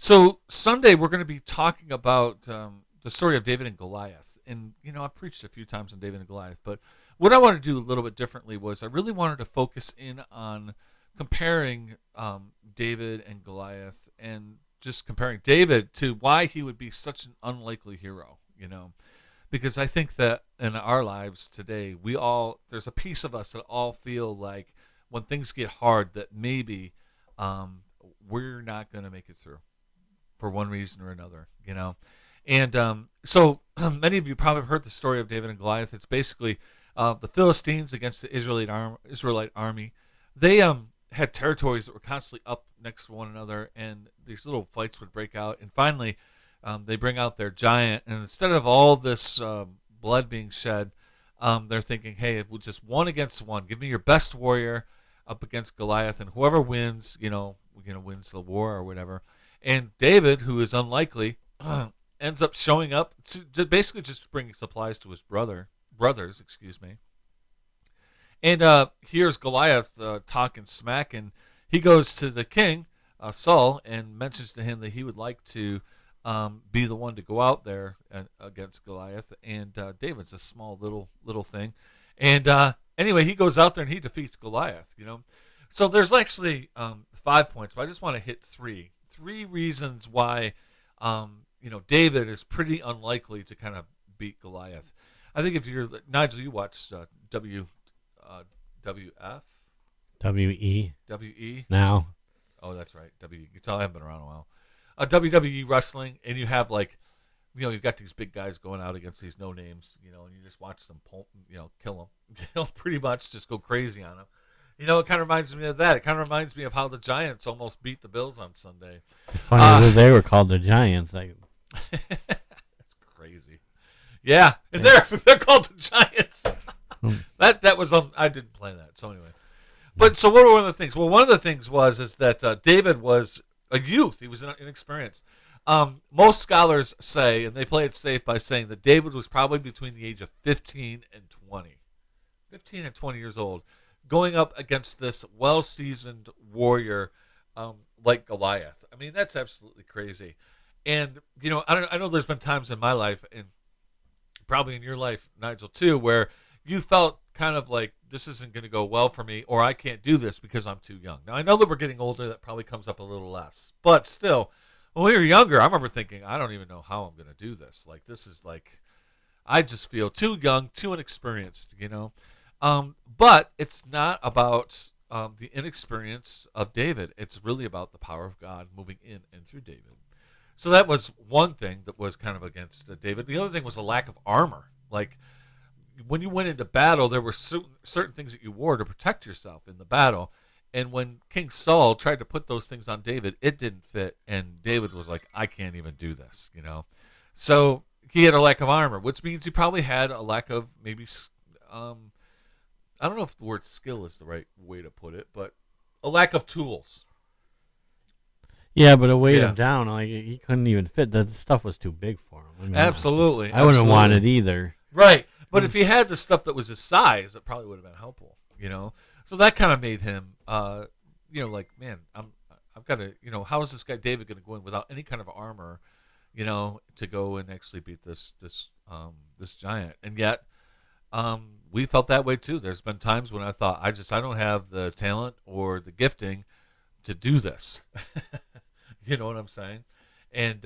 So Sunday we're going to be talking about the story of David and Goliath, and I've preached a few times on David and Goliath, but what I wanted to do a little bit differently was I really wanted to focus in on comparing David and Goliath, and just comparing David to why he would be such an unlikely hero. Because I think that in our lives today, there's a piece of us that all feel like when things get hard that maybe we're not going to make it through for one reason or another. And so many of you probably have heard the story of David and Goliath. It's basically the Philistines against the Israelite army. They had territories that were constantly up next to one another, and these little fights would break out. And finally, they bring out their giant, and instead of all this blood being shed, they're thinking, hey, if we'll just one against one, give me your best warrior up against Goliath, and whoever wins, wins the war or whatever. And David, who is unlikely, ends up showing up to basically just bring supplies to his brothers. And here's Goliath talking smack, and he goes to the king, Saul, and mentions to him that he would like to be the one to go out there against Goliath. And David's a small little thing. And anyway, he goes out there and he defeats Goliath. So there's actually 5 points, but I just want to hit three reasons why David is pretty unlikely to kind of beat Goliath. I think if you're Nigel, you watched WF WE now. Oh, that's right. You can tell I haven't been around a while. WWE wrestling, and you have you've got these big guys going out against these no names, and you just watch them, kill them, pretty much just go crazy on them. It kind of reminds me of that. It kind of reminds me of how the Giants almost beat the Bills on Sunday. It's funny that they were called the Giants. That's crazy. Yeah, and they're called the Giants. that was on. I didn't play that. So anyway, but so what were one of the things? Well, one of the things is that David was a youth. He was inexperienced. Most scholars say, and they play it safe by saying that David was probably between the age of 15 and 20. 15 and 20 years old, going up against this well-seasoned warrior like Goliath. I mean, that's absolutely crazy. And, I know there's been times in my life, and probably in your life, Nigel, too, where you felt kind of like this isn't going to go well for me, or I can't do this because I'm too young. Now, I know that we're getting older. That probably comes up a little less. But still, when we were younger, I remember thinking, I don't even know how I'm going to do this. This is I just feel too young, too inexperienced, But it's not about the inexperience of David. It's really about the power of God moving in and through David. So that was one thing that was kind of against David. The other thing was a lack of armor. When you went into battle, there were certain things that you wore to protect yourself in the battle. And when King Saul tried to put those things on David, it didn't fit. And David was like, I can't even do this, So he had a lack of armor, which means he probably had a lack of maybe, I don't know if the word skill is the right way to put it, but a lack of tools. Yeah, but it weighed him down. He couldn't even fit. The stuff was too big for him. I mean, Absolutely. I wouldn't want it either. Right. But if he had the stuff that was his size, it probably would have been helpful, So that kind of made him, man, I've got to, how is this guy David going to go in without any kind of armor, to go and actually beat this giant? And yet, we felt that way too. There's been times when I thought, I don't have the talent or the gifting to do this. You know what I'm saying? And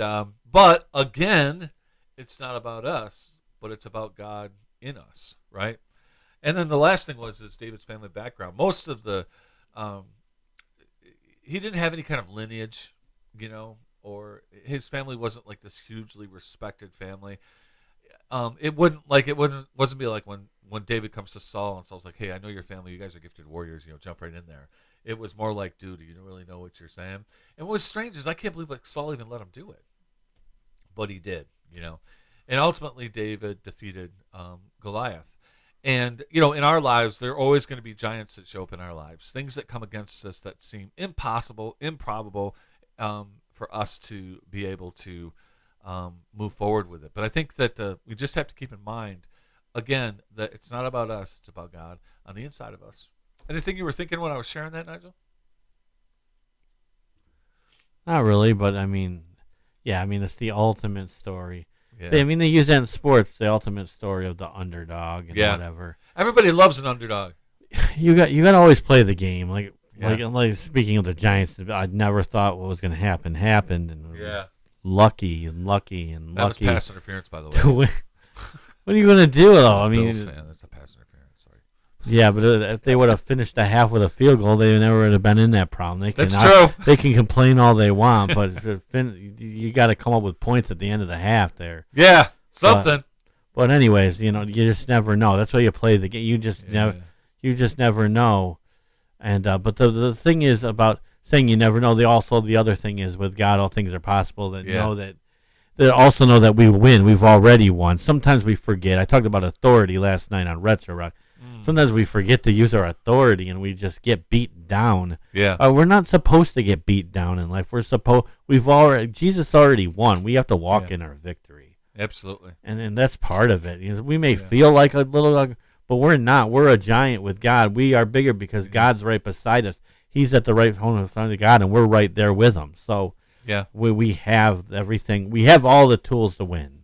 but again, it's not about us, but it's about God in us, right? And then the last thing is David's family background. Most of he didn't have any kind of lineage, or his family wasn't like this hugely respected family. It wasn't be like when David comes to Saul and Saul's like, hey, I know your family, you guys are gifted warriors, jump right in there. It was more like, dude, you don't really know what you're saying. And what was strange is I can't believe Saul even let him do it. But he did, And ultimately David defeated Goliath. And, in our lives, there are always going to be giants that show up in our lives, things that come against us that seem impossible, improbable for us to be able to move forward with it. But I think that we just have to keep in mind, again, that it's not about us, it's about God on the inside of us. Anything you were thinking when I was sharing that, Nigel? Not really, but I mean, Yeah, I mean, it's the ultimate story. Yeah. They use that in sports, the ultimate story of the underdog and whatever. Everybody loves an underdog. You got to always play the game. Yeah. Like speaking of the Giants, I never thought what was going to happen happened, and lucky. That was pass interference, by the way. To win. What are you going to do though? I mean, Bills fan, that's a pass interference. Sorry. Yeah, but if they would have finished the half with a field goal, they never would have been in that problem. That's true. They can complain all they want, but you got to come up with points at the end of the half there. Yeah, something. But anyways, you just never know. That's why you play the game. You just never know. And but the thing is about saying you never know. The other thing is with God, all things are possible. They also know that we win. We've already won. Sometimes we forget. I talked about authority last night on Retro Rock. Sometimes we forget to use our authority and we just get beat down. Yeah. We're not supposed to get beat down in life. Jesus already won. We have to walk in our victory. Absolutely. And that's part of it. We may feel like a little dog, but we're not. We're a giant with God. We are bigger because God's right beside us. He's at the right side of God, and we're right there with him. So we have everything. We have all the tools to win.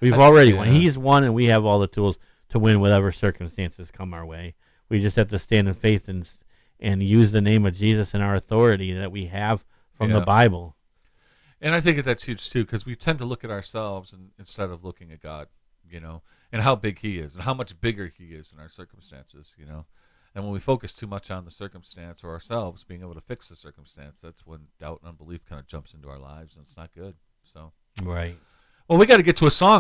We've already won. He's won, and we have all the tools to win whatever circumstances come our way. We just have to stand in faith and use the name of Jesus and our authority that we have from the Bible. And I think that's huge too, because we tend to look at ourselves instead of looking at God, and how big He is and how much bigger He is in our circumstances, And when we focus too much on the circumstance or ourselves being able to fix the circumstance, that's when doubt and unbelief kind of jumps into our lives, and it's not good. So right. Well, we got to get to a song.